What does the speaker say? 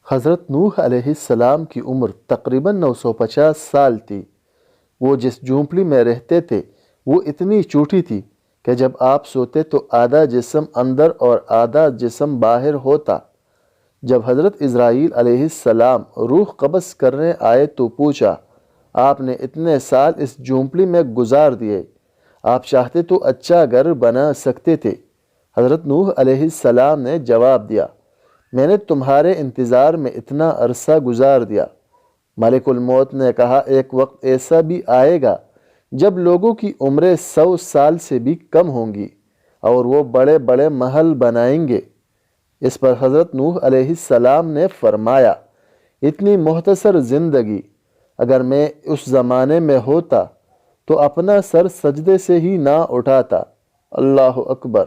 حضرت نوح علیہ السلام کی عمر تقریباً 950 سال تھی۔ وہ جس جھونپڑی میں رہتے تھے وہ اتنی چھوٹی تھی کہ جب آپ سوتے تو آدھا جسم اندر اور آدھا جسم باہر ہوتا۔ جب حضرت اسرائیل علیہ السلام روح قبض کرنے آئے تو پوچھا، آپ نے اتنے سال اس جھونپڑی میں گزار دیے، آپ چاہتے تو اچھا گھر بنا سکتے تھے۔ حضرت نوح علیہ السلام نے جواب دیا، میں نے تمہارے انتظار میں اتنا عرصہ گزار دیا۔ ملک الموت نے کہا، ایک وقت ایسا بھی آئے گا جب لوگوں کی عمریں 100 سال سے بھی کم ہوں گی اور وہ بڑے بڑے محل بنائیں گے۔ اس پر حضرت نوح علیہ السلام نے فرمایا، اتنی مختصر زندگی، اگر میں اس زمانے میں ہوتا تو اپنا سر سجدے سے ہی نہ اٹھاتا۔ اللہ اکبر۔